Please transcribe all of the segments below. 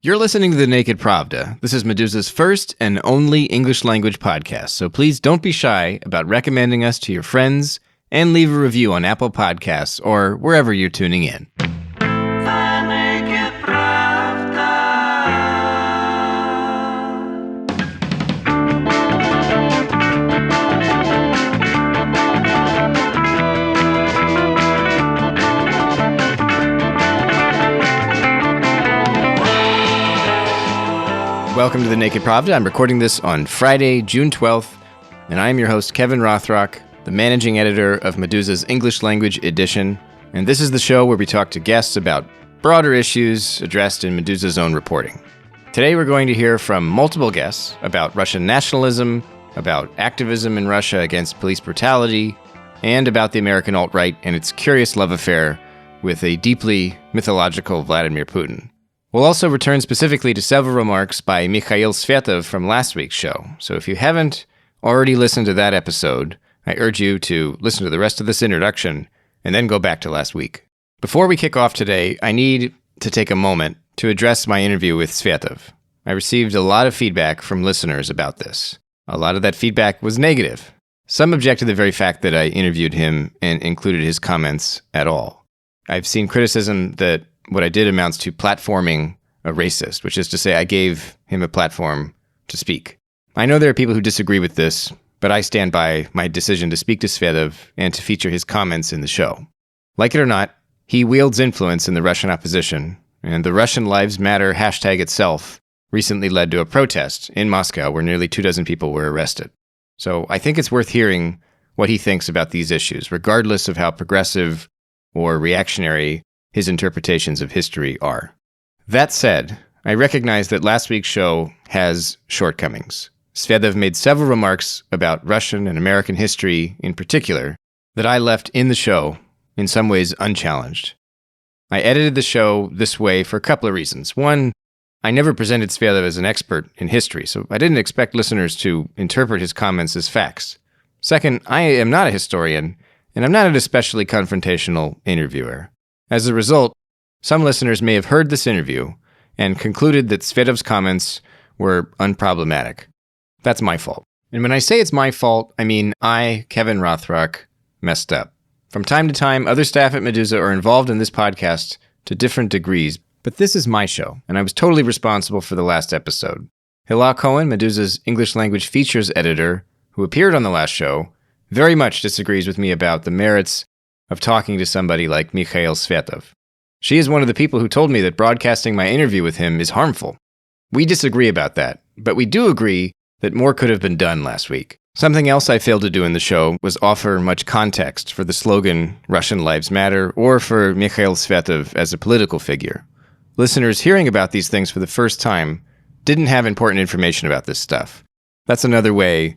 You're listening to The Naked Pravda. This is Meduza's first and only English language podcast, so please don't be shy about recommending us to your friends and leave a review on Apple Podcasts or wherever you're tuning in. Welcome to The Naked Pravda. I'm recording this on Friday, June 12th, and I am your host, Kevin Rothrock, the managing editor of Meduza's English language edition. And this is the show where we talk to guests about broader issues addressed in Meduza's own reporting. Today we're going to hear from multiple guests about Russian nationalism, about activism in Russia against police brutality, and about the American alt-right and its curious love affair with a deeply mythological Vladimir Putin. We'll also return specifically to several remarks by Mikhail Svetov from last week's show. So if you haven't already listened to that episode, I urge you to listen to the rest of this introduction and then go back to last week. Before we kick off today, I need to take a moment to address my interview with Svetov. I received a lot of feedback from listeners about this. A lot of that feedback was negative. Some object to the very fact that I interviewed him and included his comments at all. I've seen criticism that what I did amounts to platforming a racist, which is to say I gave him a platform to speak. I know there are people who disagree with this, but I stand by my decision to speak to Svetov and to feature his comments in the show. Like it or not, he wields influence in the Russian opposition, and the Russian Lives Matter hashtag itself recently led to a protest in Moscow where nearly 24 people were arrested. So I think it's worth hearing what he thinks about these issues, regardless of how progressive or reactionary his interpretations of history are. That said, I recognize that last week's show has shortcomings. Svetov made several remarks about Russian and American history in particular that I left in the show, in some ways unchallenged. I edited the show this way for a couple of reasons. One, I never presented Svetov as an expert in history, so I didn't expect listeners to interpret his comments as facts. Second, I am not a historian, and I'm not an especially confrontational interviewer. As a result, some listeners may have heard this interview and concluded that Svetov's comments were unproblematic. That's my fault. And when I say it's my fault, I mean I, Kevin Rothrock, messed up. From time to time, other staff at Meduza are involved in this podcast to different degrees, but this is my show, and I was totally responsible for the last episode. Hilah Kohen, Meduza's English language features editor, who appeared on the last show, very much disagrees with me about the merits of talking to somebody like Mikhail Svetov. She is one of the people who told me that broadcasting my interview with him is harmful. We disagree about that, but we do agree that more could have been done last week. Something else I failed to do in the show was offer much context for the slogan Russian Lives Matter or for Mikhail Svetov as a political figure. Listeners hearing about these things for the first time didn't have important information about this stuff. That's another way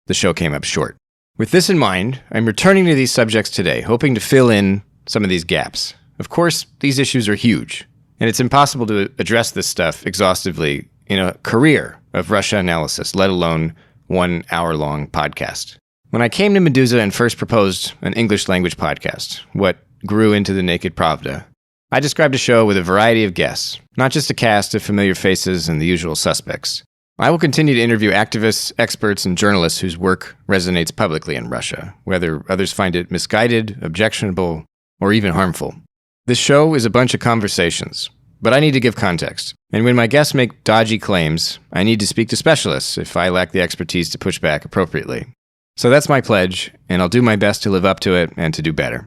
the show came up short. With this in mind, I'm returning to these subjects today, hoping to fill in some of these gaps. Of course, these issues are huge, and it's impossible to address this stuff exhaustively in a career of Russia analysis, let alone 1 hour-long podcast. When I came to Meduza and first proposed an English language podcast, what grew into The Naked Pravda, I described a show with a variety of guests, not just a cast of familiar faces and the usual suspects. I will continue to interview activists, experts, and journalists whose work resonates publicly in Russia, whether others find it misguided, objectionable, or even harmful. This show is a bunch of conversations, but I need to give context. And when my guests make dodgy claims, I need to speak to specialists if I lack the expertise to push back appropriately. So that's my pledge, and I'll do my best to live up to it and to do better.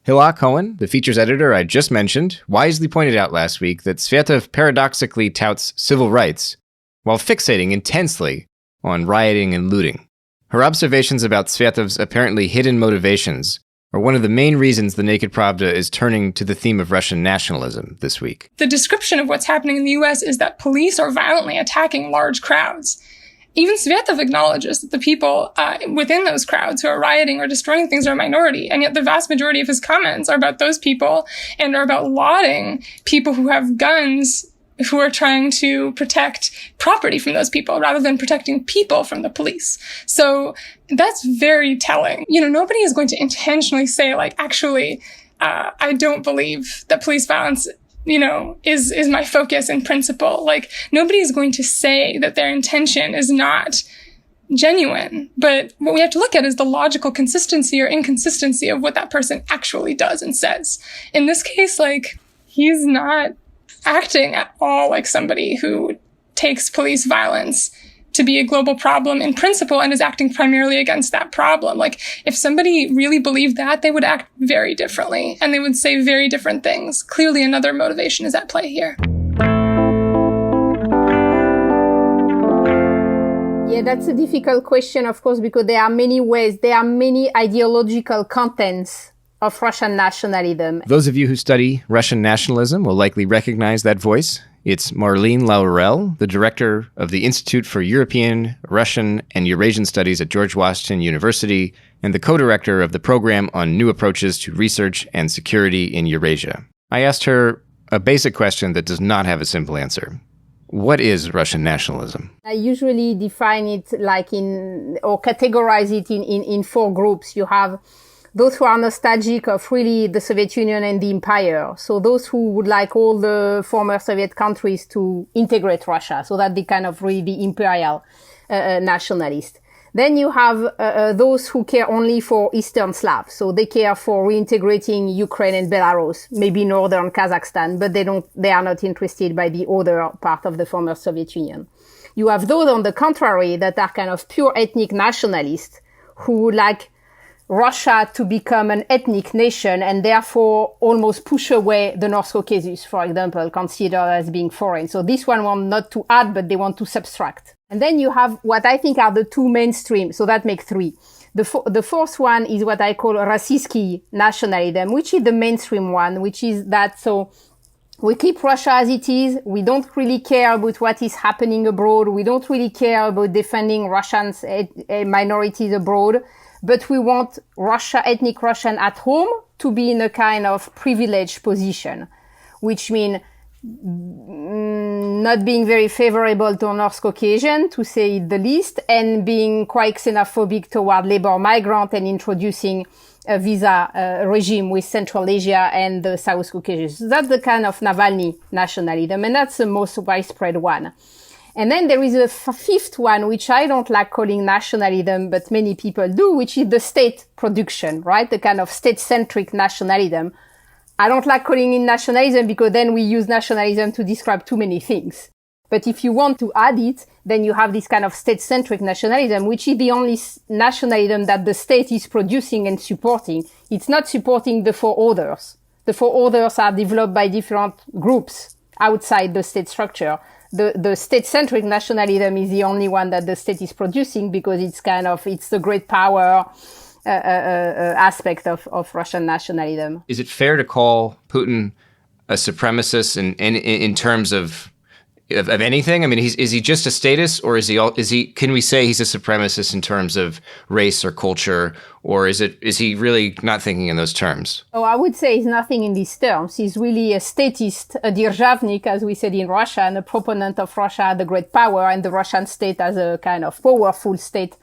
Hilah Kohen, the features editor I just mentioned, wisely pointed out last week that Svetov paradoxically touts civil rights while fixating intensely on rioting and looting. Her observations about Svetov's apparently hidden motivations are one of the main reasons The Naked Pravda is turning to the theme of Russian nationalism this week. The description of what's happening in the US is that police are violently attacking large crowds. Even Svetov acknowledges that the people within those crowds who are rioting or destroying things are a minority, and yet the vast majority of his comments are about those people and are about lauding people who have guns who are trying to protect property from those people rather than protecting people from the police. So that's very telling. You know, nobody is going to intentionally say, like, actually, I don't believe that police violence is my focus and principle. Like, nobody's going to say that their intention is not genuine, but what we have to look at is the logical consistency or inconsistency of what that person actually does and says. In this case, like, he's not acting at all like somebody who takes police violence to be a global problem in principle and is acting primarily against that problem. Like, if somebody really believed that, they would act very differently and they would say very different things. Clearly, another motivation is at play here. Yeah, that's a difficult question, of course, because there are many ideological contents of Russian nationalism. Those of you who study Russian nationalism will likely recognize that voice. It's Marlene Laruelle, the director of the Institute for European, Russian, and Eurasian Studies at George Washington University, and the co-director of the program on new approaches to research and security in Eurasia. I asked her a basic question that does not have a simple answer. What is Russian nationalism? I usually define it or categorize it in four groups. You have those who are nostalgic of really the Soviet Union and the empire. So those who would like all the former Soviet countries to integrate Russia. So that they kind of really the imperial nationalist. Then you have those who care only for Eastern Slavs. So they care for reintegrating Ukraine and Belarus, maybe northern Kazakhstan, but they are not interested by the other part of the former Soviet Union. You have those, on the contrary, that are kind of pure ethnic nationalists who would like Russia to become an ethnic nation and therefore almost push away the North Caucasus, for example, considered as being foreign. So this one want not to add, but they want to subtract. And then you have what I think are the two mainstream. So that makes three. The fourth one is what I call Rossiyski nationalism, which is the mainstream one, which is that so we keep Russia as it is. We don't really care about what is happening abroad. We don't really care about defending Russians, minorities abroad. But we want ethnic Russian at home to be in a kind of privileged position, which means not being very favorable to North Caucasian, to say the least, and being quite xenophobic toward labor migrant and introducing a visa regime with Central Asia and the South Caucasus. So that's the kind of Navalny nationalism, and that's the most widespread one. And then there is a fifth one, which I don't like calling nationalism, but many people do, which is the state production, right? The kind of state-centric nationalism. I don't like calling it nationalism because then we use nationalism to describe too many things. But if you want to add it, then you have this kind of state-centric nationalism, which is the only nationalism that the state is producing and supporting. It's not supporting the four others. The four others are developed by different groups outside the state structure. The state-centric nationalism is the only one that the state is producing because it's the great power aspect of Russian nationalism. Is it fair to call Putin a supremacist in terms of anything? I mean, is he just a statist, or is he? Can we say he's a supremacist in terms of race or culture, or is he really not thinking in those terms? Oh, I would say he's nothing in these terms. He's really a statist, a державник, as we said in Russia, and a proponent of Russia, the great power, and the Russian state as a kind of powerful state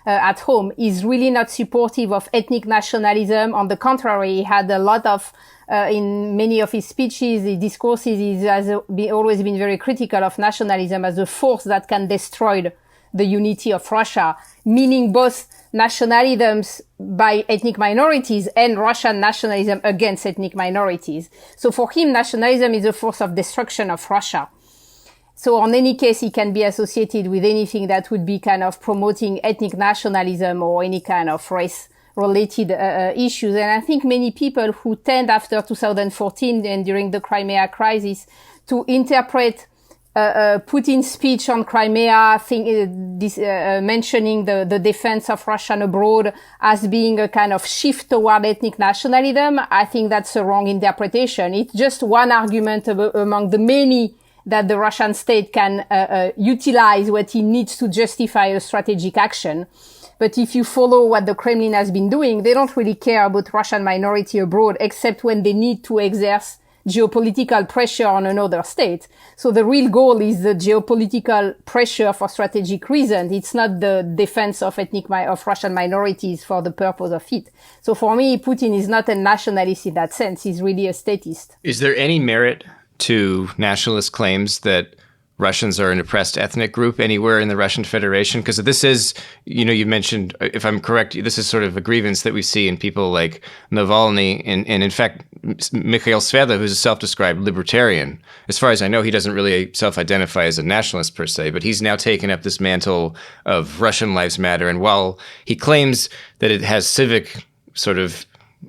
at home. Is really not supportive of ethnic nationalism. On the contrary, he had a lot of in many of his speeches, his discourses, he has always been very critical of nationalism as a force that can destroy the unity of Russia, meaning both nationalisms by ethnic minorities and Russian nationalism against ethnic minorities. So for him, nationalism is a force of destruction of Russia. So in any case, he can be associated with anything that would be kind of promoting ethnic nationalism or any kind of race-related issues. And I think many people who tend after 2014 and during the Crimea crisis to interpret Putin's speech on Crimea, mentioning the defense of Russian abroad as being a kind of shift toward ethnic nationalism, I think that's a wrong interpretation. It's just one argument among the many that the Russian state can utilize what it needs to justify a strategic action. But if you follow what the Kremlin has been doing, they don't really care about Russian minority abroad, except when they need to exert geopolitical pressure on another state. So the real goal is the geopolitical pressure for strategic reasons. It's not the defense of of Russian minorities for the purpose of it. So for me, Putin is not a nationalist in that sense. He's really a statist. Is there any merit to nationalist claims that Russians are an oppressed ethnic group anywhere in the Russian Federation? Because this is, you mentioned, if I'm correct, this is sort of a grievance that we see in people like Navalny and in fact, Mikhail Svetov, who's a self-described libertarian. As far as I know, he doesn't really self-identify as a nationalist per se, but he's now taken up this mantle of Russian Lives Matter. And while he claims that it has civic sort of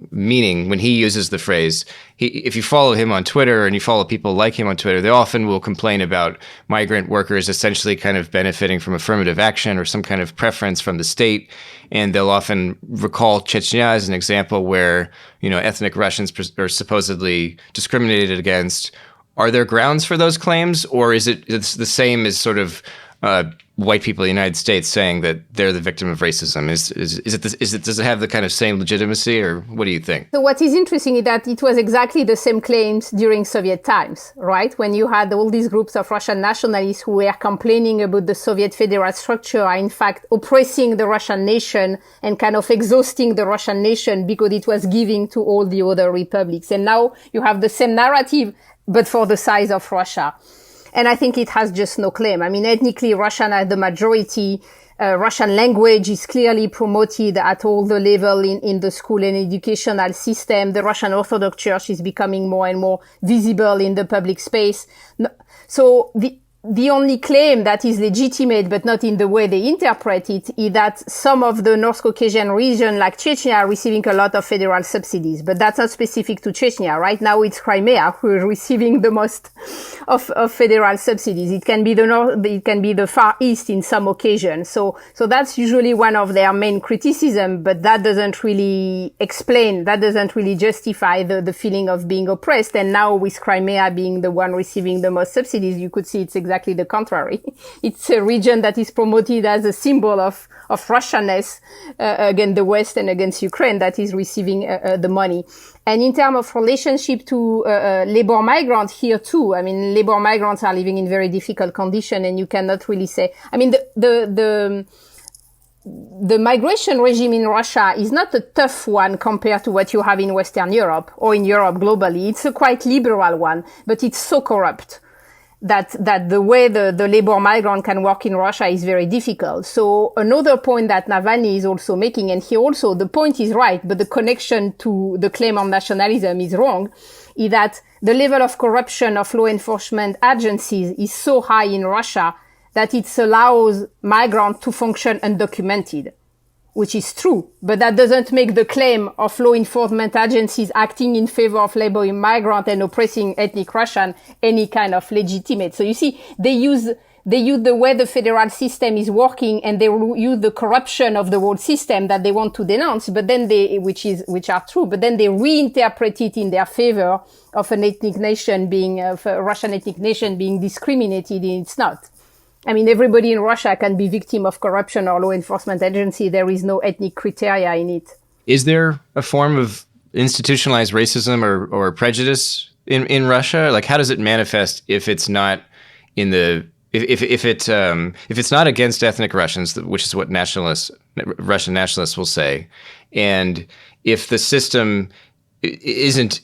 meaning when he uses the phrase, if you follow him on Twitter and you follow people like him on Twitter, they often will complain about migrant workers essentially kind of benefiting from affirmative action or some kind of preference from the state. And they'll often recall Chechnya as an example where, ethnic Russians are supposedly discriminated against. Are there grounds for those claims, or it's the same as sort of white people in the United States saying that they're the victim of racism? Does it have the kind of same legitimacy, or what do you think? So what is interesting is that it was exactly the same claims during Soviet times, right? When you had all these groups of Russian nationalists who were complaining about the Soviet federal structure are in fact oppressing the Russian nation and kind of exhausting the Russian nation because it was giving to all the other republics. And now you have the same narrative, but for the size of Russia. And I think it has just no claim. I mean, ethnically, Russian are the majority. Russian language is clearly promoted at all the level in the school and educational system. The Russian Orthodox Church is becoming more and more visible in the public space. So the only claim that is legitimate, but not in the way they interpret it, is that some of the North Caucasian region, like Chechnya, are receiving a lot of federal subsidies. But that's not specific to Chechnya. Right now, it's Crimea who is receiving the most of federal subsidies. It can be the North, it can be the Far East in some occasions. So that's usually one of their main criticism, but that doesn't really explain, that doesn't really justify the feeling of being oppressed. And now with Crimea being the one receiving the most subsidies, you could see it's exactly the contrary. It's a region that is promoted as a symbol of Russianness against the West and against Ukraine that is receiving the money. And in terms of relationship to labor migrants here too, I mean, labor migrants are living in very difficult conditions, and you cannot really say, I mean, the migration regime in Russia is not a tough one compared to what you have in Western Europe or in Europe globally. It's a quite liberal one, but it's so corrupt that the way the labor migrant can work in Russia is very difficult. So another point that Navalny is also making, and here also the point is right, but the connection to the claim of nationalism is wrong, is that the level of corruption of law enforcement agencies is so high in Russia that it allows migrants to function undocumented, which is true, but that doesn't make the claim of law enforcement agencies acting in favor of labor migrant and oppressing ethnic Russian any kind of legitimate. So you see, they use the way the federal system is working, and they use the corruption of the whole system that they want to denounce, but then which are true, but then they reinterpret it in their favor of an ethnic nation of a Russian ethnic nation being discriminated, and it's not. I mean, everybody in Russia can be victim of corruption or law enforcement agency. There is no ethnic criteria in it. Is there a form of institutionalized racism or prejudice in Russia? Like, how does it manifest if it's not in the if it's not against ethnic Russians, which is what Russian nationalists will say, and if the system isn't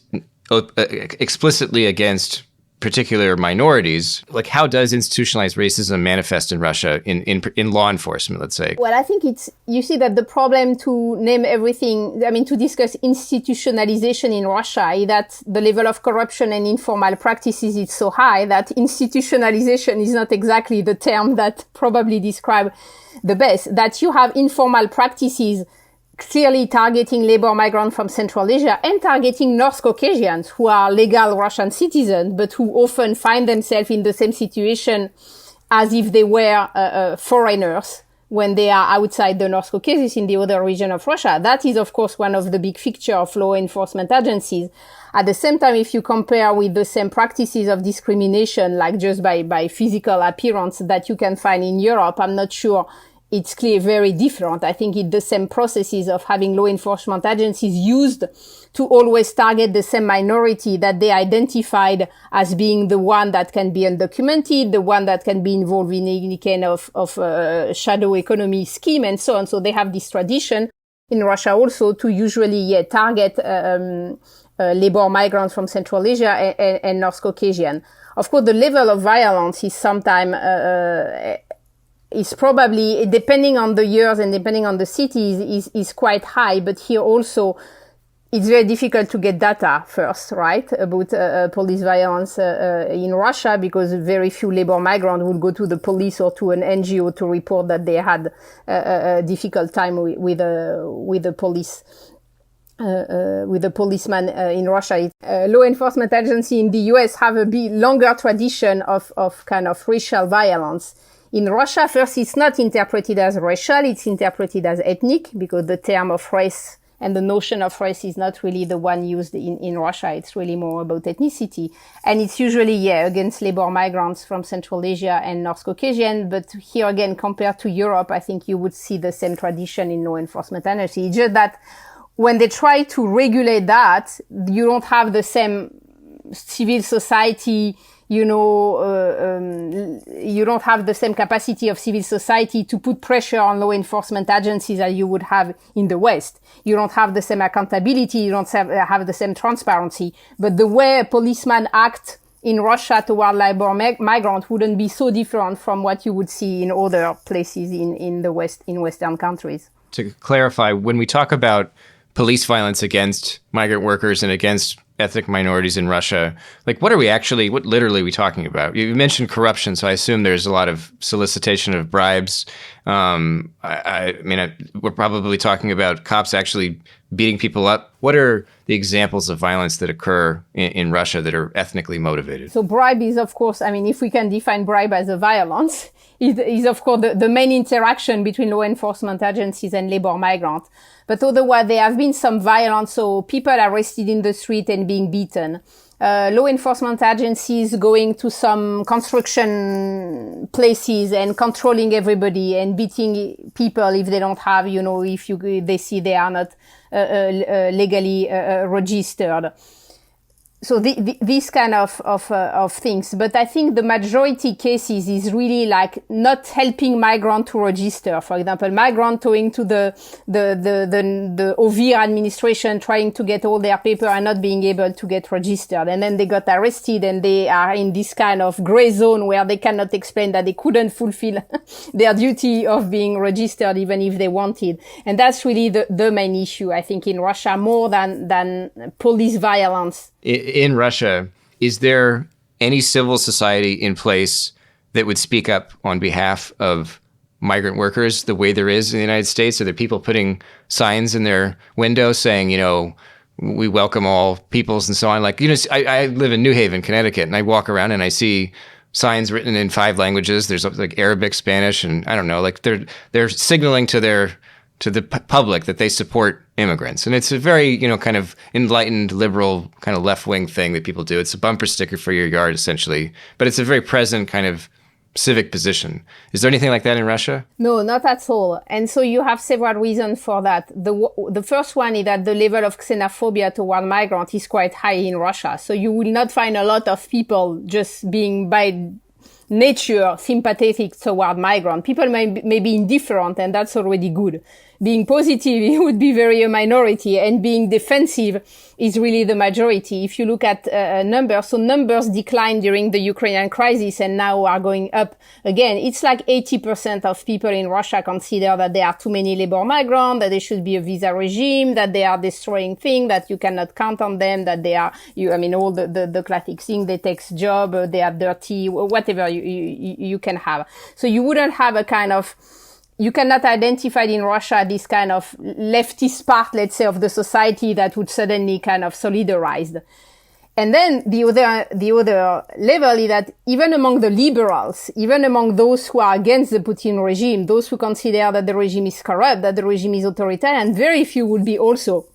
explicitly against particular minorities, like how does institutionalized racism manifest in Russia in law enforcement, let's say? Well, I think you see that the problem to name everything, I mean, to discuss institutionalization in Russia is that the level of corruption and informal practices is so high that institutionalization is not exactly the term that probably describe the best, that you have informal practices clearly targeting labor migrants from Central Asia and targeting North Caucasians who are legal Russian citizens, but who often find themselves in the same situation as if they were foreigners when they are outside the North Caucasus in the other region of Russia. That is, of course, one of the big features of law enforcement agencies. At the same time, if you compare with the same practices of discrimination, like just by physical appearance that you can find in Europe, I'm not sure it's clearly very different. I think it's the same processes of having law enforcement agencies used to always target the same minority that they identified as being the one that can be undocumented, the one that can be involved in any kind of shadow economy scheme and so on. So they have this tradition in Russia also to usually target labor migrants from Central Asia and North Caucasian. Of course, the level of violence is sometimes is probably, depending on the years and depending on the cities, is quite high. But here also, it's very difficult to get data first, right, about police violence in Russia, because very few labor migrants would go to the police or to an NGO to report that they had a difficult time with the police. With the policeman in Russia. Law enforcement agencies in the US have a bit longer tradition of kind of racial violence. In Russia, first, it's not interpreted as racial, it's interpreted as ethnic, because the term of race and the notion of race is not really the one used in Russia. It's really more about ethnicity. And it's usually, against labor migrants from Central Asia and North Caucasian. But here again, compared to Europe, I think you would see the same tradition in law enforcement agencies. It's just that when they try to regulate that, you don't have the same civil society, you don't have the same capacity of civil society to put pressure on law enforcement agencies as you would have in the West. You don't have the same accountability, you don't have the same transparency. But the way a policeman acts in Russia toward labor migrants wouldn't be so different from what you would see in other places in the West, in Western countries. To clarify, when we talk about police violence against migrant workers and against ethnic minorities in Russia, like what literally are we talking about? You mentioned corruption, so I assume there's a lot of solicitation of bribes. We're probably talking about cops actually beating people up. What are the examples of violence that occur in Russia that are ethnically motivated? So bribe is, of course, if we can define bribe as a violence, is of course the main interaction between law enforcement agencies and labor migrants. But otherwise, there have been some violence, so people arrested in the street and being beaten. Law enforcement agencies going to some construction places and controlling everybody and beating people if they don't have, they see they are not legally registered. So these kind of things. But I think the majority cases is really like not helping migrant to register. For example, migrant going to the OVIR administration trying to get all their paper and not being able to get registered. And then they got arrested and they are in this kind of gray zone where they cannot explain that they couldn't fulfill their duty of being registered even if they wanted. And that's really the main issue, I think, in Russia, more than police violence. In Russia, is there any civil society in place that would speak up on behalf of migrant workers the way there is in the United States? Are there people putting signs in their windows saying, we welcome all peoples and so on? Like, I live in New Haven, Connecticut, and I walk around and I see signs written in 5 languages. There's like Arabic, Spanish, and I don't know, like they're signaling to the public that they support immigrants. And it's a very, kind of enlightened, liberal, kind of left-wing thing that people do. It's a bumper sticker for your yard, essentially. But it's a very present kind of civic position. Is there anything like that in Russia? No, not at all. And so you have several reasons for that. The first one is that the level of xenophobia toward migrants is quite high in Russia. So you will not find a lot of people just being by nature sympathetic toward migrants. People may be indifferent, and that's already good. Being positive, it would be very a minority, and being defensive is really the majority. If you look at numbers, so numbers declined during the Ukrainian crisis and now are going up again. It's like 80% of people in Russia consider that there are too many labor migrants, that there should be a visa regime, that they are destroying things, that you cannot count on them, that they are, all the classic things, they take job, they are dirty, whatever you can have. So you wouldn't have a kind of, you cannot identify in Russia this kind of leftist part, let's say, of the society that would suddenly kind of solidarize. And then the other level is that even among the liberals, even among those who are against the Putin regime, those who consider that the regime is corrupt, that the regime is authoritarian, very few would be also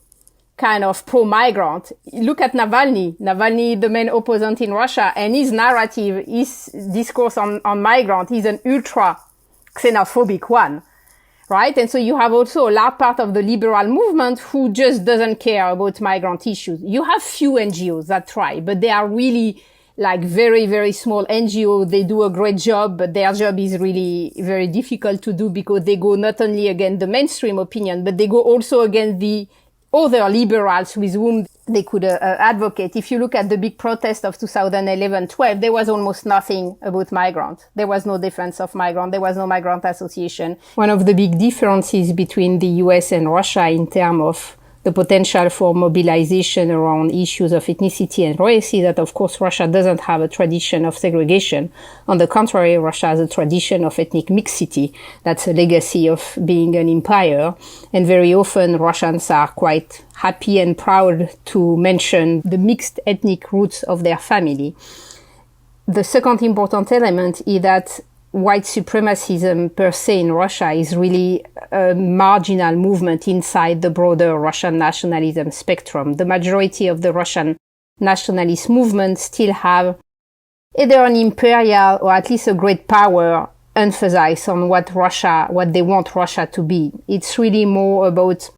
kind of pro-migrant. Look at Navalny. Navalny, the main opponent in Russia, and his narrative, his discourse on migrant is an ultra xenophobic one, right? And so you have also a large part of the liberal movement who just doesn't care about migrant issues. You have few NGOs that try, but they are really like very, very small NGOs. They do a great job, but their job is really very difficult to do because they go not only against the mainstream opinion, but they go also against the other liberals with whom they could advocate. If you look at the big protest of 2011-12, there was almost nothing about migrants. There was no defense of migrants. There was no migrant association. One of the big differences between the US and Russia in terms of the potential for mobilization around issues of ethnicity and race is that, of course, Russia doesn't have a tradition of segregation. On the contrary, Russia has a tradition of ethnic mixity. That's a legacy of being an empire. And very often, Russians are quite happy and proud to mention the mixed ethnic roots of their family. The second important element is that white supremacism per se in Russia is really a marginal movement inside the broader Russian nationalism spectrum. The majority of the Russian nationalist movement still have either an imperial or at least a great power emphasis on what they want Russia to be. It's really more about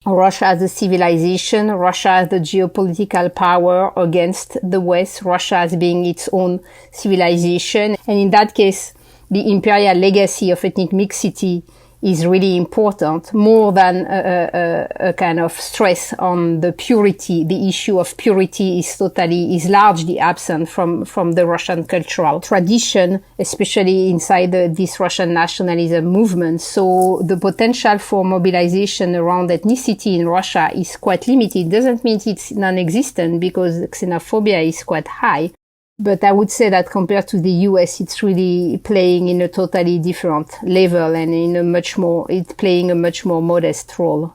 Russia as a civilization, Russia as the geopolitical power against the West, Russia as being its own civilization. And in that case, the imperial legacy of ethnic mixity is really important, more than a kind of stress on the purity. The issue of purity is largely absent from the Russian cultural tradition, especially inside this Russian nationalism movement. So the potential for mobilization around ethnicity in Russia is quite limited. It doesn't mean it's non-existent, because xenophobia is quite high. But I would say that compared to the US, it's really playing in a totally different level and it's playing a much more modest role.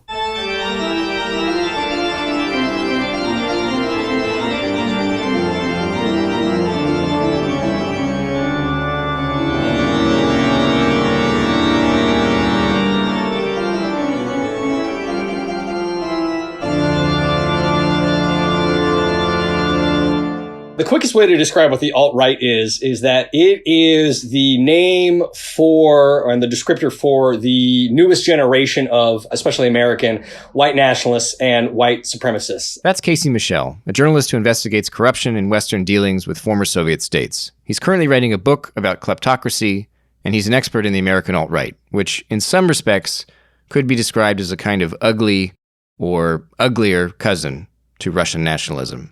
The quickest way to describe what the alt-right is that it is the name for, and the descriptor for, the newest generation of, especially American, white nationalists and white supremacists. That's Casey Michel, a journalist who investigates corruption in Western dealings with former Soviet states. He's currently writing a book about kleptocracy, and he's an expert in the American alt-right, which in some respects could be described as a kind of ugly or uglier cousin to Russian nationalism.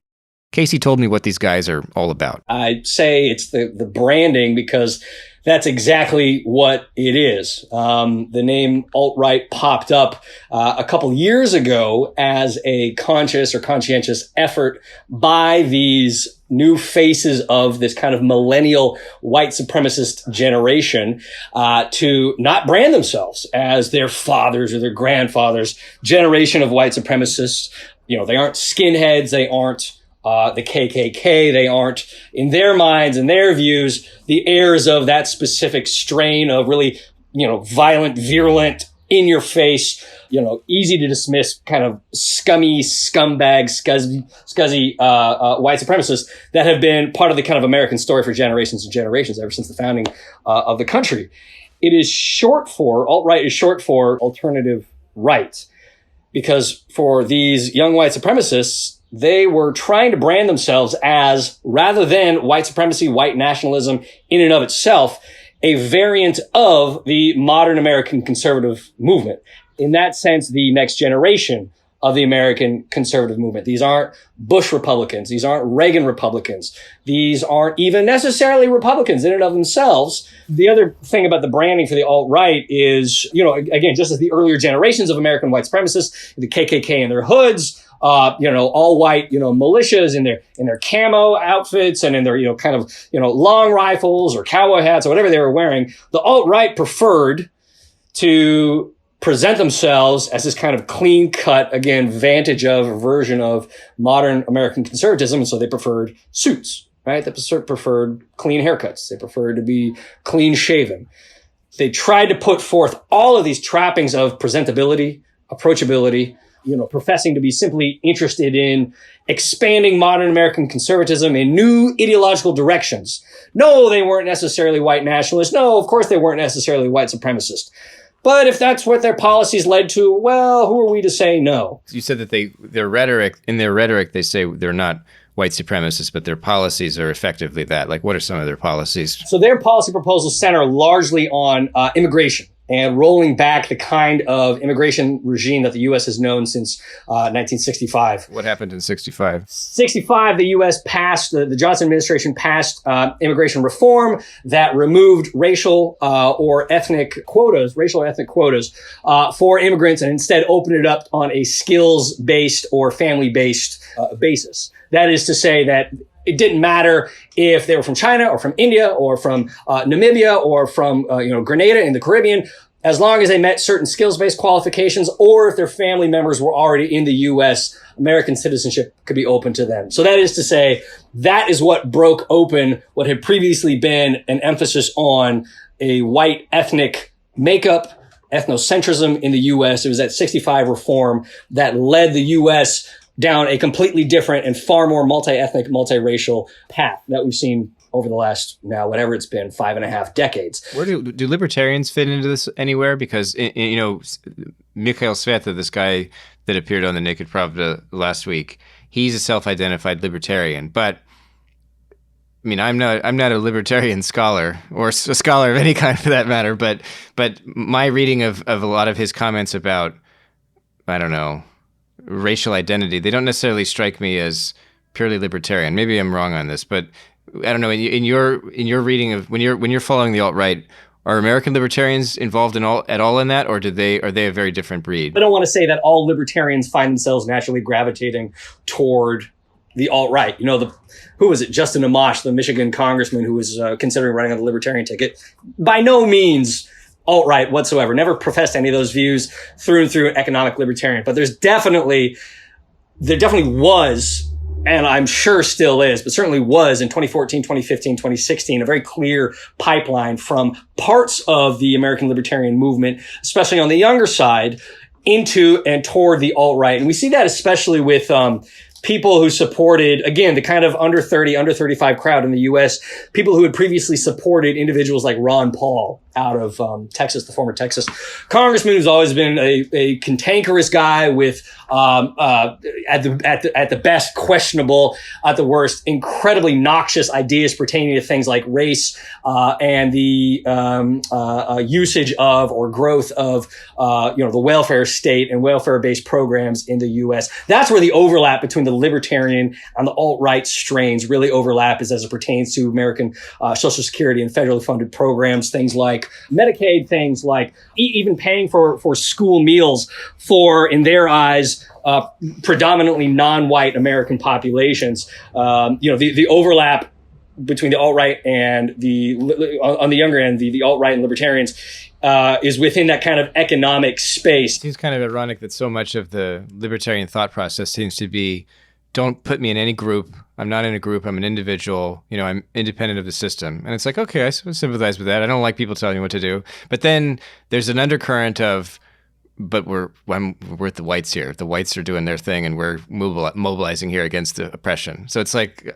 Casey told me what these guys are all about. I say it's the branding, because that's exactly what it is. The name alt-right popped up a couple years ago as a conscious or conscientious effort by these new faces of this kind of millennial white supremacist generation to not brand themselves as their fathers or their grandfathers' generation of white supremacists. You know, they aren't skinheads, they aren't the KKK, they aren't, in their minds and their views, the heirs of that specific strain of really, violent, virulent, in your face, easy to dismiss kind of scummy, scumbag, scuzzy white supremacists that have been part of the kind of American story for generations and generations, ever since the founding of the country. It is short for, alt-right is short for alternative right, because for these young white supremacists, they were trying to brand themselves as, rather than white supremacy, white nationalism in and of itself, a variant of the modern American conservative movement. In that sense, the next generation of the American conservative movement. These aren't Bush Republicans. These aren't Reagan Republicans. These aren't even necessarily Republicans in and of themselves. The other thing about the branding for the alt-right is, again, just as the earlier generations of American white supremacists, the KKK in their hoods, all white, militias in their camo outfits and in their, long rifles or cowboy hats or whatever they were wearing, the alt-right preferred to present themselves as this kind of clean-cut, again, vantage of version of modern American conservatism. And so they preferred suits, right? They preferred clean haircuts. They preferred to be clean-shaven. They tried to put forth all of these trappings of presentability, approachability, professing to be simply interested in expanding modern American conservatism in new ideological directions. No, they weren't necessarily white nationalists. No, of course they weren't necessarily white supremacists. But if that's what their policies led to, well, who are we to say no? You said that in their rhetoric, they say they're not white supremacists, but their policies are effectively that. Like, what are some of their policies? So their policy proposals center largely on immigration. and rolling back the kind of immigration regime that the U.S. has known since 1965. What happened in 65? 65, the U.S. passed, the Johnson administration passed immigration reform that removed racial or ethnic quotas for immigrants, and instead opened it up on a skills-based or family-based basis. That is to say that it didn't matter if they were from China or from India or from Namibia or from Grenada in the Caribbean, as long as they met certain skills-based qualifications, or if their family members were already in the U.S., American citizenship could be open to them. So that is to say, that is what broke open what had previously been an emphasis on a white ethnic makeup, ethnocentrism in the U.S. It was that 65 reform that led the U.S. down a completely different and far more multi-ethnic, multiracial path that we've seen over the last, now, whatever it's been, 5.5 decades. Where do libertarians fit into this anywhere? Because, Mikhail Svetov, this guy that appeared on the Naked Pravda last week, he's a self-identified libertarian. But, I mean, I'm not a libertarian scholar, or a scholar of any kind for that matter, but my reading of a lot of his comments about, I don't know, racial identity, they don't necessarily strike me as purely libertarian. Maybe I'm wrong on this, but I don't know. In your reading of when you're following the alt-right, are American libertarians involved at all in that, or are they a very different breed? I don't want to say that all libertarians find themselves naturally gravitating toward the alt-right. Who was it? Justin Amash, the Michigan congressman who was considering running on the libertarian ticket. By no means alt-right whatsoever. Never professed any of those views through and through an economic libertarian. But there definitely was, and I'm sure still is, but certainly was in 2014, 2015, 2016, a very clear pipeline from parts of the American libertarian movement, especially on the younger side, into and toward the alt-right. And we see that especially with people who supported, again, the kind of under 30, under 35 crowd in the U.S., people who had previously supported individuals like Ron Paul out of Texas, the former Texas congressman, who's always been a cantankerous guy with, at the best, questionable, at the worst, incredibly noxious ideas pertaining to things like race and the usage of or growth of the welfare state and welfare-based programs in the U.S. That's where the overlap between the libertarian and the alt-right strains really overlap, is as it pertains to American Social Security and federally funded programs, things like Medicaid, things like even paying for school meals for, in their eyes, predominantly non-white American populations. The overlap between the alt-right and on the younger end, the alt-right and libertarians is within that kind of economic space. It seems kind of ironic that so much of the libertarian thought process seems to be, don't put me in any group. I'm not in a group. I'm an individual. I'm independent of the system. And it's like, okay, I sympathize with that. I don't like people telling me what to do. But then there's an undercurrent of, but we're with the whites here. The whites are doing their thing, and we're mobilizing here against the oppression. So it's like,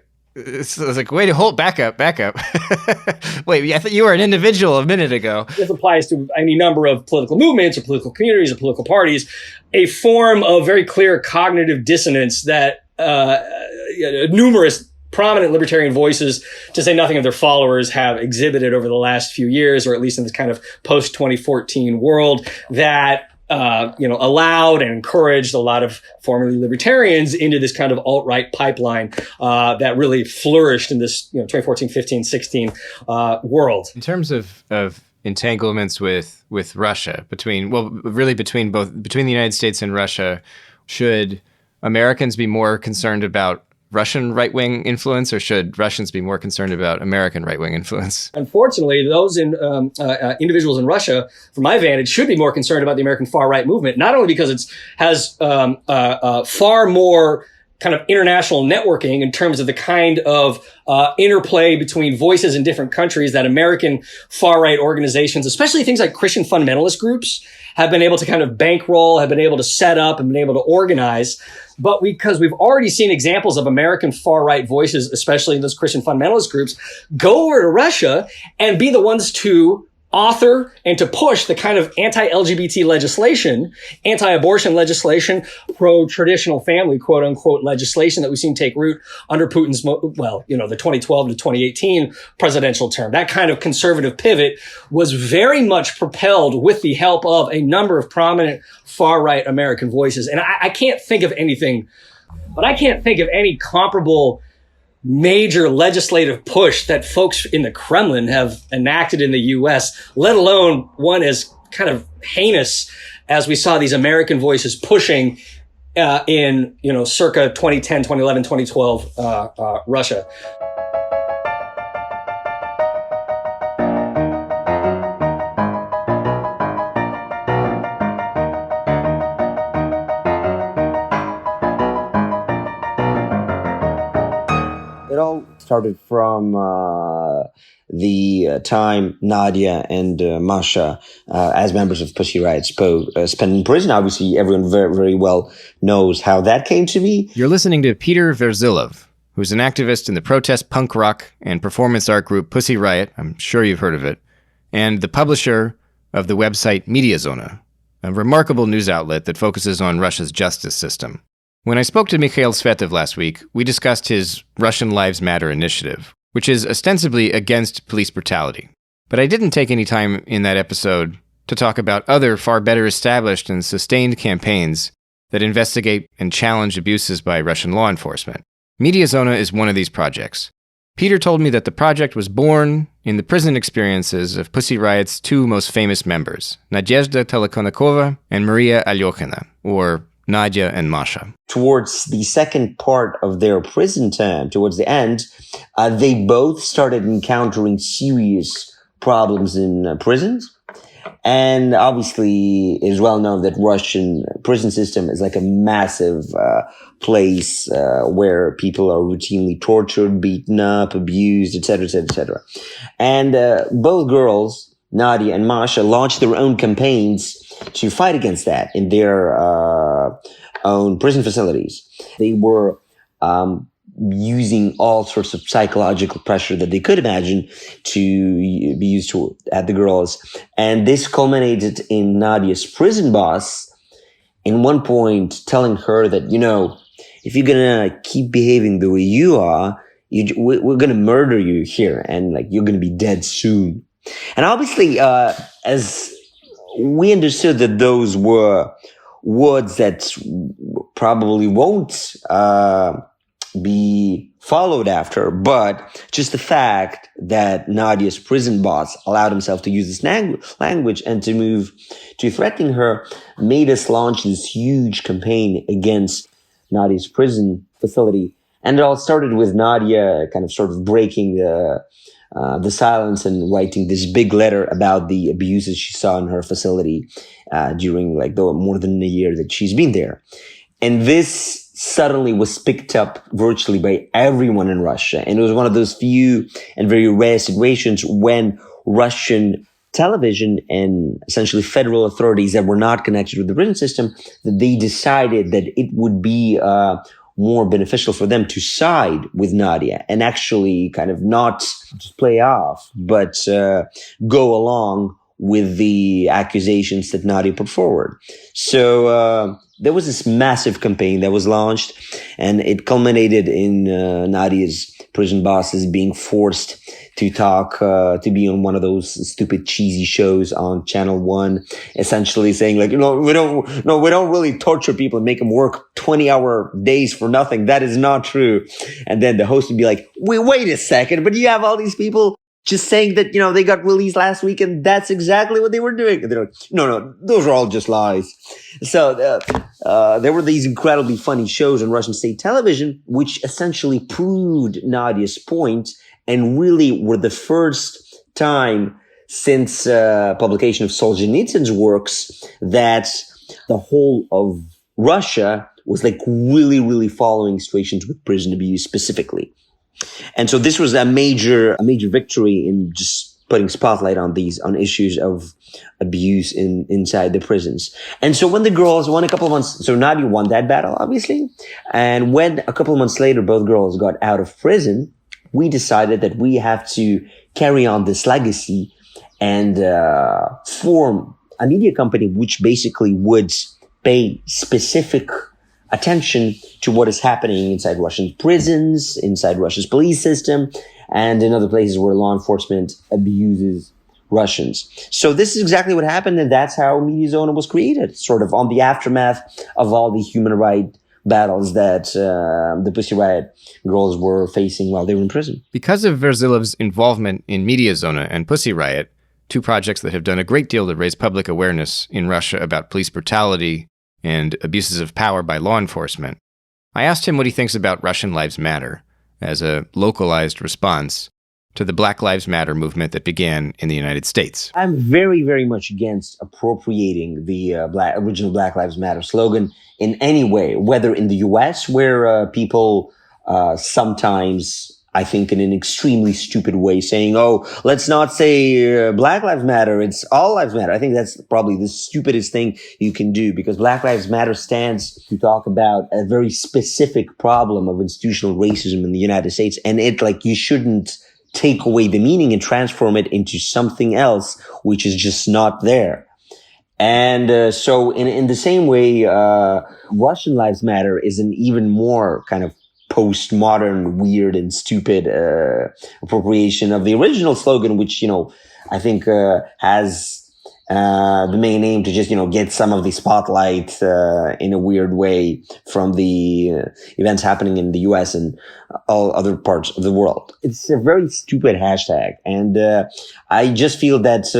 wait, hold, back up. Wait, I thought you were an individual a minute ago. This applies to any number of political movements or political communities or political parties. A form of very clear cognitive dissonance that numerous prominent libertarian voices, to say nothing of their followers, have exhibited over the last few years, or at least in this kind of post-2014 world, that allowed and encouraged a lot of formerly libertarians into this kind of alt-right pipeline that really flourished in this 2014, 15, 16 world. In terms of entanglements with Russia, between the United States and Russia, should Americans be more concerned about Russian right-wing influence, or should Russians be more concerned about American right-wing influence? Unfortunately, those individuals in Russia, from my vantage, should be more concerned about the American far-right movement, not only because it has far more kind of international networking in terms of the kind of interplay between voices in different countries that American far-right organizations, especially things like Christian fundamentalist groups, have been able to kind of bankroll, have been able to set up, and been able to organize. But because we've already seen examples of American far-right voices, especially in those Christian fundamentalist groups, go over to Russia and be the ones to author and to push the kind of anti-LGBT legislation, anti-abortion legislation, pro-traditional family, quote unquote, legislation that we've seen take root under Putin's, the 2012 to 2018 presidential term. That kind of conservative pivot was very much propelled with the help of a number of prominent far-right American voices. And I can't think of anything, but I can't think of any comparable major legislative push that folks in the Kremlin have enacted in the U.S., let alone one as kind of heinous as we saw these American voices pushing in, circa 2010, 2011, 2012 Russia. It all started from the time Nadia and Masha, as members of Pussy Riot, spent in prison. Obviously, everyone very, very well knows how that came to be. You're listening to Peter Verzilov, who's an activist in the protest punk rock and performance art group Pussy Riot. I'm sure you've heard of it. And the publisher of the website Mediazona, a remarkable news outlet that focuses on Russia's justice system. When I spoke to Mikhail Svetov last week, we discussed his Russian Lives Matter initiative, which is ostensibly against police brutality. But I didn't take any time in that episode to talk about other far better established and sustained campaigns that investigate and challenge abuses by Russian law enforcement. Mediazona is one of these projects. Peter told me that the project was born in the prison experiences of Pussy Riot's two most famous members, Nadezhda Telekonnikova and Maria Alyokhina, or Nadia and Masha. Towards the second part of their prison term, towards the end, they both started encountering serious problems in prisons. And obviously, it is well known that Russian prison system is like a massive place where people are routinely tortured, beaten up, abused, etc., etc., etc. And both girls, Nadia and Masha, launched their own campaigns to fight against that in their own prison facilities. They were using all sorts of psychological pressure that they could imagine to be used at the girls. And this culminated in Nadia's prison boss in one point telling her that, if you're going to keep behaving the way you are, we're going to murder you here and you're going to be dead soon. And obviously, as we understood that those were words that probably won't be followed after, but just the fact that Nadia's prison boss allowed himself to use this language and to move to threatening her made us launch this huge campaign against Nadia's prison facility. And it all started with Nadia kind of sort of breaking the silence and writing this big letter about the abuses she saw in her facility during the more than a year that she's been there. And this suddenly was picked up virtually by everyone in Russia. And it was one of those few and very rare situations when Russian television and essentially federal authorities that were not connected with the prison system, that they decided that it would be more beneficial for them to side with Nadia and actually kind of not just play off, but go along with the accusations that Nadia put forward. So there was this massive campaign that was launched, and it culminated in Nadia's prison bosses being forced to talk, to be on one of those stupid cheesy shows on Channel 1, essentially saying we don't really torture people and make them work 20-hour days for nothing. That is not true. And then the host would be like, wait a second, but you have all these people just saying that, they got released last week and that's exactly what they were doing. And they're like, no, those are all just lies. So there were these incredibly funny shows on Russian state television, which essentially proved Nadia's point and really were the first time since publication of Solzhenitsyn's works that the whole of Russia was really, really following situations with prison abuse specifically. And so this was a major victory in just putting spotlight on issues of abuse inside the prisons. And so when the girls won a couple of months, so Nadia won that battle, obviously. And when a couple of months later, both girls got out of prison, we decided that we have to carry on this legacy and form a media company which basically would pay specific attention to what is happening inside Russian prisons, inside Russia's police system, and in other places where law enforcement abuses Russians. So this is exactly what happened, and that's how Mediazona was created, sort of on the aftermath of all the human rights battles that the Pussy Riot girls were facing while they were in prison. Because of Verzilov's involvement in Mediazona and Pussy Riot, two projects that have done a great deal to raise public awareness in Russia about police brutality and abuses of power by law enforcement, I asked him what he thinks about Russian Lives Matter as a localized response to the Black Lives Matter movement that began in the United States. I'm very, very much against appropriating the original Black Lives Matter slogan in any way, whether in the US, where people sometimes, I think in an extremely stupid way, saying, oh, let's not say Black Lives Matter, it's all lives matter. I think that's probably the stupidest thing you can do, because Black Lives Matter stands to talk about a very specific problem of institutional racism in the United States. And you shouldn't take away the meaning and transform it into something else, which is just not there. And so in the same way, Russian Lives Matter is an even more kind of postmodern, weird and stupid appropriation of the original slogan, which, I think has the main aim to just, get some of the spotlight in a weird way from the events happening in the US and all other parts of the world. It's a very stupid hashtag. And I just feel that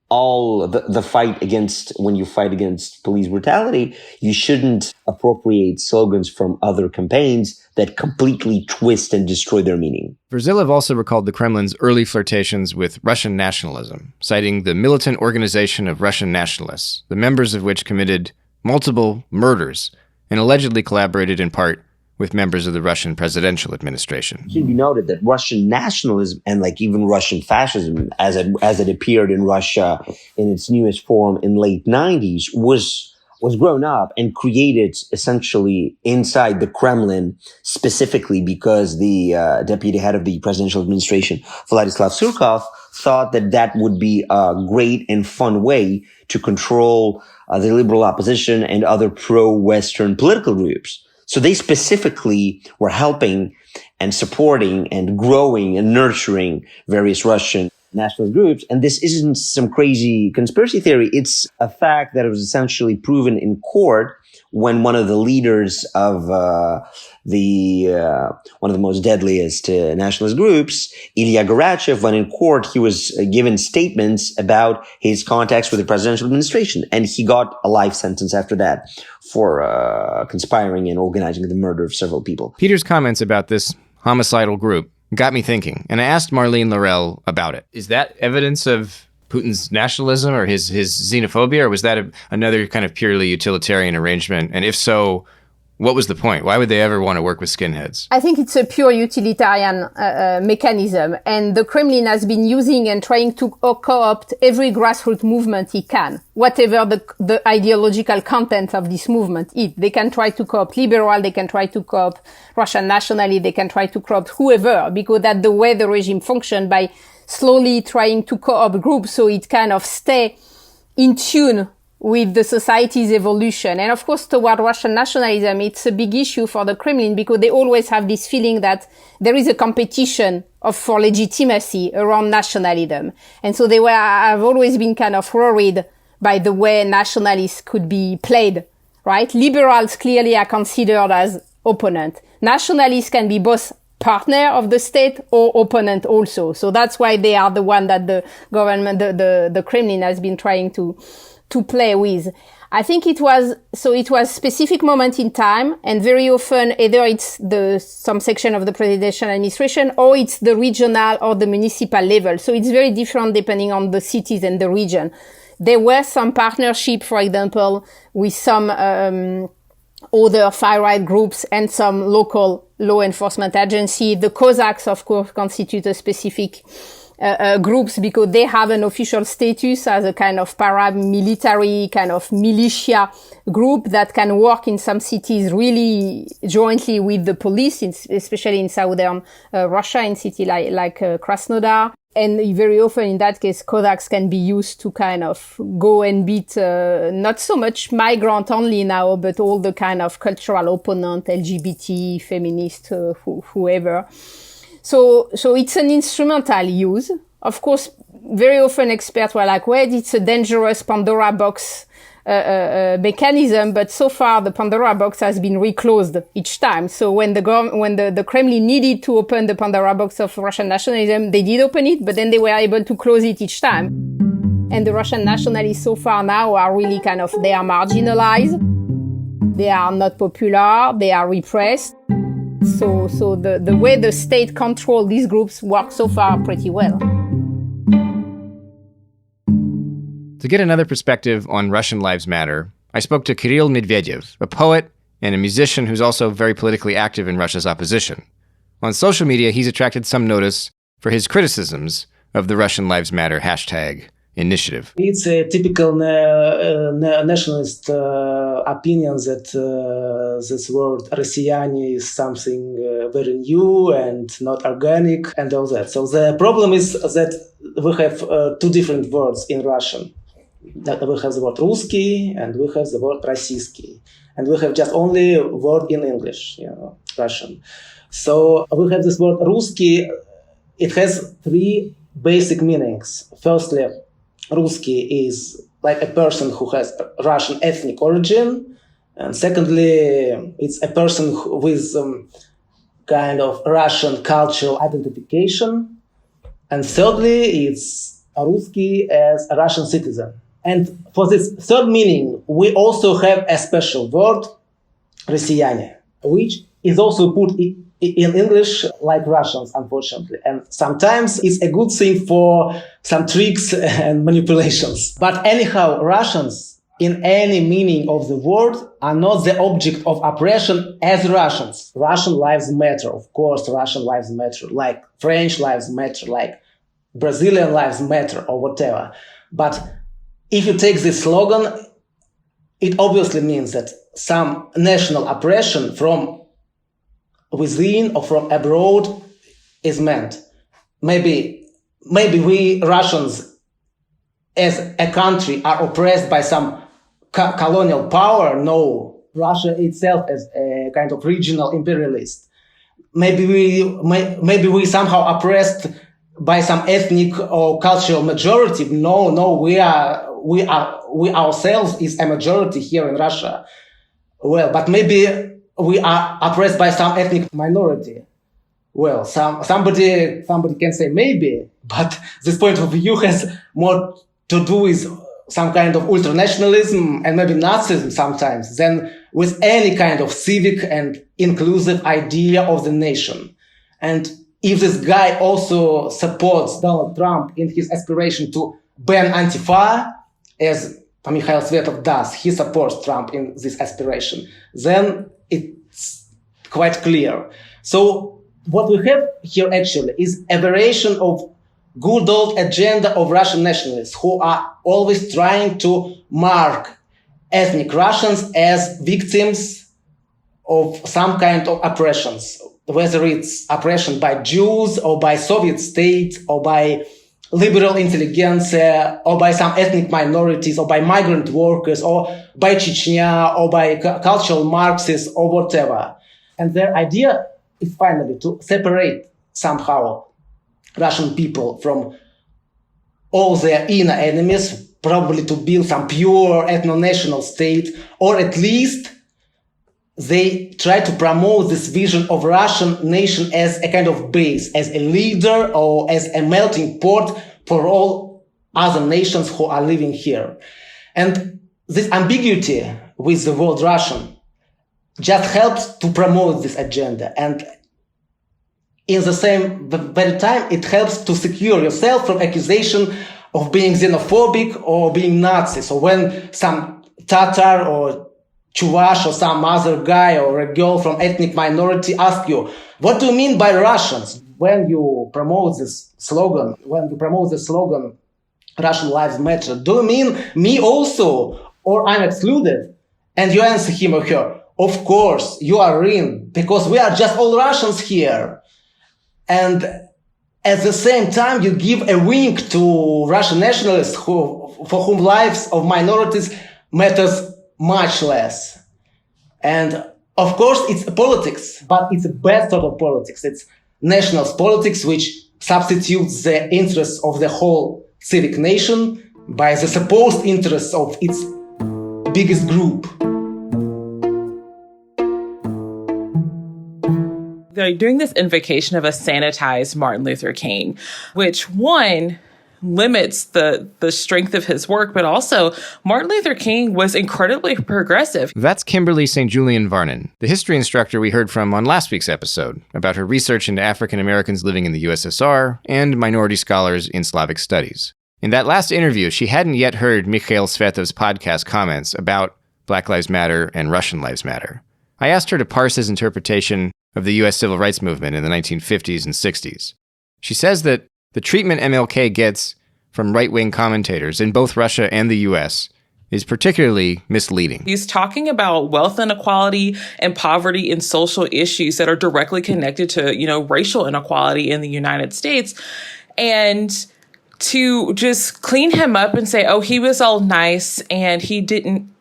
all the fight against, when you fight against police brutality, you shouldn't appropriate slogans from other campaigns that completely twist and destroy their meaning. Verzilov also recalled the Kremlin's early flirtations with Russian nationalism, citing the militant organization of Russian nationalists, the members of which committed multiple murders and allegedly collaborated in part with members of the Russian presidential administration. It should be noted that Russian nationalism and even Russian fascism, as it appeared in Russia in its newest form in late 90s, was grown up and created essentially inside the Kremlin, specifically because the deputy head of the presidential administration, Vladislav Surkov, thought that would be a great and fun way to control the liberal opposition and other pro-Western political groups. So they specifically were helping and supporting and growing and nurturing various Russian nationalist groups. And this isn't some crazy conspiracy theory. It's a fact that it was essentially proven in court when one of the leaders of one of the most deadliest nationalist groups, Ilya Garachev, when in court, he was given statements about his contacts with the presidential administration, and he got a life sentence after that for conspiring and organizing the murder of several people. Peter's comments about this homicidal group got me thinking, and I asked Marlene Laruelle about it. Is that evidence of Putin's nationalism or his xenophobia, or was that another kind of purely utilitarian arrangement? And if so, what was the point? Why would they ever want to work with skinheads? I think it's a pure utilitarian mechanism, and the Kremlin has been using and trying to co-opt every grassroots movement it can, whatever the ideological content of this movement is. They can try to co-opt liberal, they can try to co-opt Russian nationality, they can try to co-opt whoever, because that's the way the regime functions, by slowly trying to co-opt groups so it kind of stay in tune with the society's evolution. And of course, toward Russian nationalism, it's a big issue for the Kremlin because they always have this feeling that there is a competition for legitimacy around nationalism. And so have always been kind of worried by the way nationalists could be played, right? Liberals clearly are considered as opponent. Nationalists can be both partner of the state or opponent also. So that's why they are the one that the government, the Kremlin has been trying to play with. I think it was specific moment in time, and very often either it's some section of the presidential administration or it's the regional or the municipal level. So it's very different depending on the cities and the region. There were some partnership, for example, with some other far-right groups and some local law enforcement agency. The Cossacks, of course, constitute a specific groups because they have an official status as a kind of paramilitary kind of militia group that can work in some cities really jointly with the police, especially in southern Russia, in cities like Krasnodar. And very often in that case, Kodaks can be used to kind of go and beat, not so much migrant only now, but all the kind of cultural opponent, LGBT, feminist, whoever. So it's an instrumental use. Of course, very often experts were like, well, it's a dangerous Pandora box mechanism, but so far the Pandora box has been reclosed each time. So when the Kremlin needed to open the Pandora box of Russian nationalism, they did open it, but then they were able to close it each time. And the Russian nationalists so far now are really they are marginalized, they are not popular, they are repressed. So the way the state controls these groups works so far pretty well. To get another perspective on Russian Lives Matter, I spoke to Kirill Medvedev, a poet and a musician who's also very politically active in Russia's opposition. On social media, he's attracted some notice for his criticisms of the Russian Lives Matter #initiative. It's a typical nationalist opinion that this word «россияне» is something very new and not organic and all that. So the problem is that we have two different words in Russian. That we have the word «русский» and we have the word «российский». And we have just only word in English, Russian. So we have this word «русский». It has three basic meanings. Firstly, Ruski is like a person who has Russian ethnic origin. And secondly, it's a person with kind of Russian cultural identification. And thirdly, it's a Ruski as a Russian citizen. And for this third meaning, we also have a special word, «россияне», which is also put in English like Russians, unfortunately. And sometimes it's a good thing for some tricks and manipulations. But anyhow, Russians, in any meaning of the word, are not the object of oppression as Russians. Russian lives matter, of course, Russian lives matter, like French lives matter, like Brazilian lives matter, or whatever. But if you take this slogan, it obviously means that some national oppression from within or from abroad is meant. Maybe we Russians as a country are oppressed by some colonial power. No, Russia itself as a kind of regional imperialist. Maybe we somehow oppressed by some ethnic or cultural majority. No, we ourselves is a majority here in Russia. Well, but maybe we are oppressed by some ethnic minority. Well, somebody can say maybe, but this point of view has more to do with some kind of ultranationalism and maybe Nazism sometimes than with any kind of civic and inclusive idea of the nation. And if this guy also supports Donald Trump in his aspiration to ban Antifa, as Mikhail Svetov does, he supports Trump in this aspiration, then it's quite clear. So what we have here actually is a variation of good old agenda of Russian nationalists who are always trying to mark ethnic Russians as victims of some kind of oppressions, whether it's oppression by Jews or by Soviet state or by liberal intelligentsia or by some ethnic minorities or by migrant workers or by Chechnya or by cultural Marxists or whatever. And their idea is finally to separate somehow Russian people from all their inner enemies, probably to build some pure ethno-national state, or at least they try to promote this vision of Russian nation as a kind of base, as a leader or as a melting pot for all other nations who are living here. And this ambiguity with the word Russian just helps to promote this agenda. And in the same very time, it helps to secure yourself from accusation of being xenophobic or being Nazi. So when some Tatar or Chuvash or some other guy or a girl from ethnic minority ask you, what do you mean by Russians? When you promote this slogan, Russian Lives Matter, do you mean me also, or I'm excluded? And you answer him or her, of course, you are in, because we are just all Russians here. And At the same time, you give a wink to Russian nationalists for whom lives of minorities matters much less. And of course, it's politics, but it's a bad sort of politics. It's nationalist politics, which substitutes the interests of the whole civic nation by the supposed interests of its biggest group. They're doing this invocation of a sanitized Martin Luther King, which one limits the strength of his work, but also Martin Luther King was incredibly progressive. That's Kimberly St. Julian-Varnon, the history instructor we heard from on last week's episode about her research into African Americans living in the USSR and minority scholars in Slavic studies. In that last interview, she hadn't yet heard Mikhail Svetov's podcast comments about Black Lives Matter and Russian Lives Matter. I asked her to parse his interpretation of the U.S. civil rights movement in the 1950s and 60s. She says that the treatment MLK gets from right-wing commentators in both Russia and the U.S. is particularly misleading. He's talking about wealth inequality and poverty and social issues that are directly connected to, racial inequality in the United States. And to just clean him up and say, oh, he was all nice and he didn't,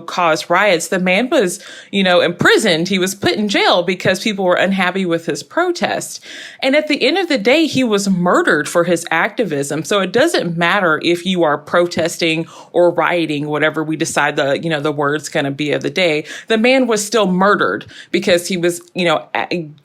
cause riots. The man was, imprisoned. He was put in jail because people were unhappy with his protest. And at the end of the day, he was murdered for his activism. So it doesn't matter if you are protesting or rioting, whatever we decide the word's going to be of the day. The man was still murdered because he was,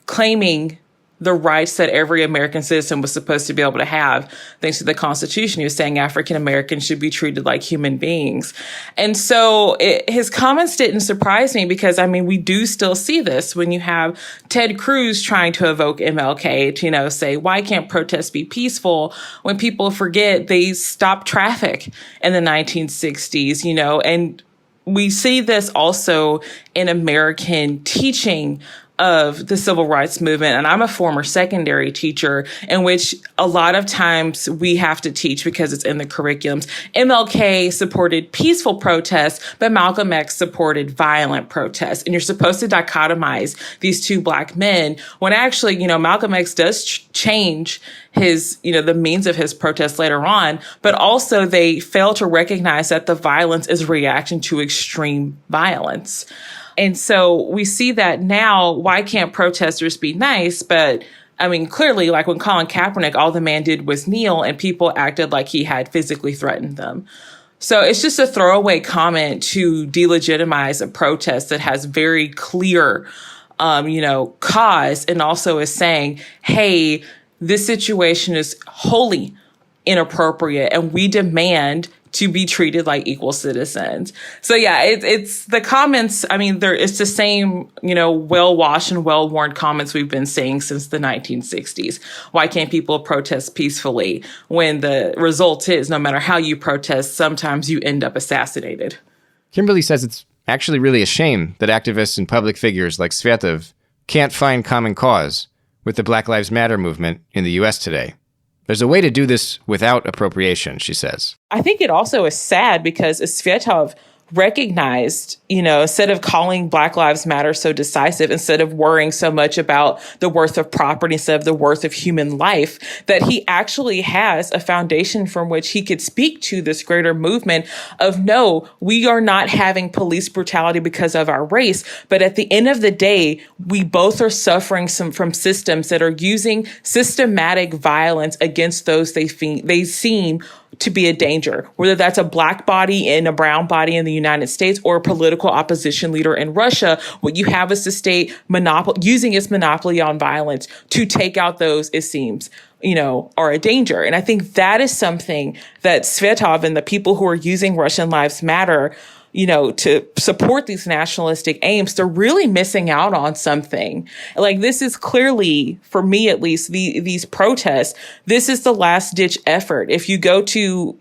claiming the rights that every American citizen was supposed to be able to have, thanks to the Constitution. He was saying African Americans should be treated like human beings. And so his comments didn't surprise me because, we do still see this when you have Ted Cruz trying to evoke MLK to, say, why can't protests be peaceful? When people forget they stopped traffic in the 1960s, and we see this also in American teaching of the civil rights movement. And I'm a former secondary teacher in which a lot of times we have to teach because it's in the curriculums. MLK supported peaceful protests, but Malcolm X supported violent protests. And you're supposed to dichotomize these two Black men when actually, Malcolm X does change his, the means of his protest later on, but also they fail to recognize that the violence is a reaction to extreme violence. And so we see that now, why can't protesters be nice? But clearly, like when Colin Kaepernick, all the man did was kneel and people acted like he had physically threatened them. So it's just a throwaway comment to delegitimize a protest that has very clear, cause, and also is saying, hey, this situation is wholly inappropriate and we demand to be treated like equal citizens. So yeah, it's the comments. It's the same, well-washed and well-worn comments we've been saying since the 1960s. Why can't people protest peacefully when the result is no matter how you protest, sometimes you end up assassinated? Kimberly says it's actually really a shame that activists and public figures like Svetov can't find common cause with the Black Lives Matter movement in the U.S. today. There's a way to do this without appropriation, she says. I think it also is sad because Svetov recognized, instead of calling Black Lives Matter so decisive, instead of worrying so much about the worth of property, instead of the worth of human life, that he actually has a foundation from which he could speak to this greater movement of, no, we are not having police brutality because of our race. But at the end of the day, we both are suffering from systems that are using systematic violence against those they seem to be a danger, whether that's a Black body and a brown body in the United States or a political opposition leader in Russia. What you have is the state using its monopoly on violence to take out those it seems, are a danger. And I think that is something that Svetov and the people who are using Russian Lives Matter, to support these nationalistic aims, they're really missing out on something. Like, this is clearly, for me at least, these protests, this is the last ditch effort. If you go to,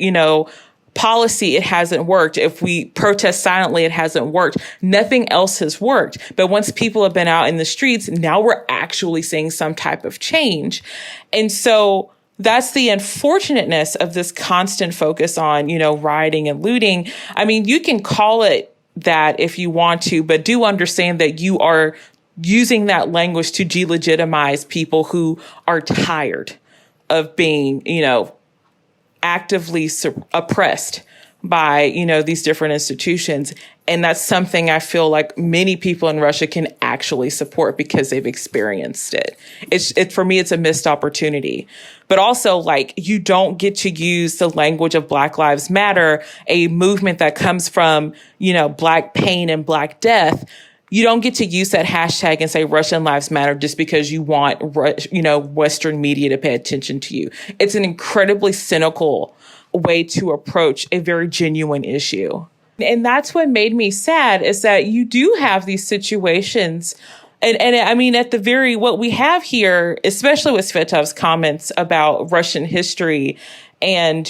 policy, it hasn't worked. If we protest silently, it hasn't worked. Nothing else has worked. But once people have been out in the streets, now we're actually seeing some type of change. And so that's the unfortunateness of this constant focus on, rioting and looting. You can call it that if you want to, but do understand that you are using that language to delegitimize people who are tired of being, actively oppressed by, these different institutions. And that's something I feel like many people in Russia can actually support because they've experienced it. For me, it's a missed opportunity. But also, you don't get to use the language of Black Lives Matter, a movement that comes from, Black pain and Black death. You don't get to use that hashtag and say Russian Lives Matter just because you want, Western media to pay attention to you. It's an incredibly cynical way to approach a very genuine issue. And that's what made me sad, is that you do have these situations. And I mean, what we have here, especially with Svetov's comments about Russian history and,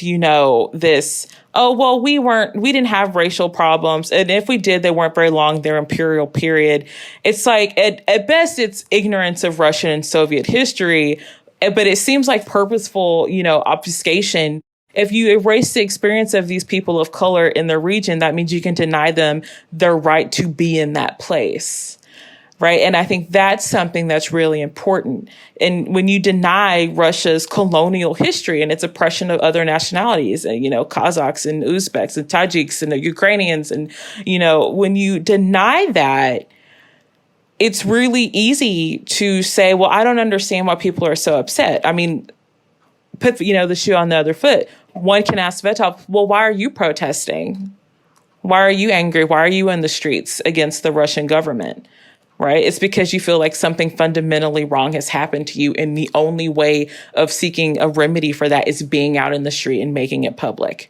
this, we didn't have racial problems. And if we did, they weren't very long, their imperial period. It's like, at best, it's ignorance of Russian and Soviet history, but it seems like purposeful, obfuscation. If you erase the experience of these people of color in the region, that means you can deny them their right to be in that place, right? And I think that's something that's really important. And when you deny Russia's colonial history and its oppression of other nationalities, and, Kazakhs and Uzbeks and Tajiks and the Ukrainians, and, when you deny that, it's really easy to say, well, I don't understand why people are so upset. I mean, put, the shoe on the other foot. One can ask Svetov, well, why are you protesting? Why are you angry? Why are you in the streets against the Russian government? Right? It's because you feel like something fundamentally wrong has happened to you. And the only way of seeking a remedy for that is being out in the street and making it public.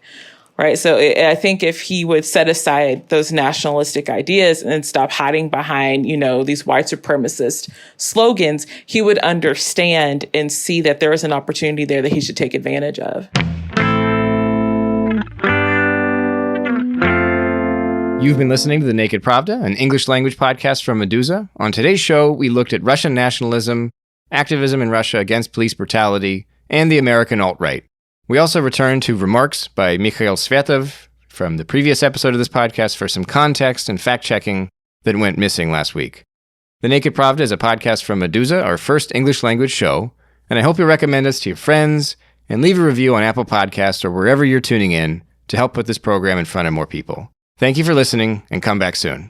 Right. So I think if he would set aside those nationalistic ideas and stop hiding behind, these white supremacist slogans, he would understand and see that there is an opportunity there that he should take advantage of. You've been listening to The Naked Pravda, an English language podcast from Meduza. On today's show, we looked at Russian nationalism, activism in Russia against police brutality, and the American alt-right. We also returned to remarks by Mikhail Svetov from the previous episode of this podcast for some context and fact-checking that went missing last week. The Naked Pravda is a podcast from Meduza, our first English language show, and I hope you'll recommend us to your friends and leave a review on Apple Podcasts or wherever you're tuning in to help put this program in front of more people. Thank you for listening, and come back soon.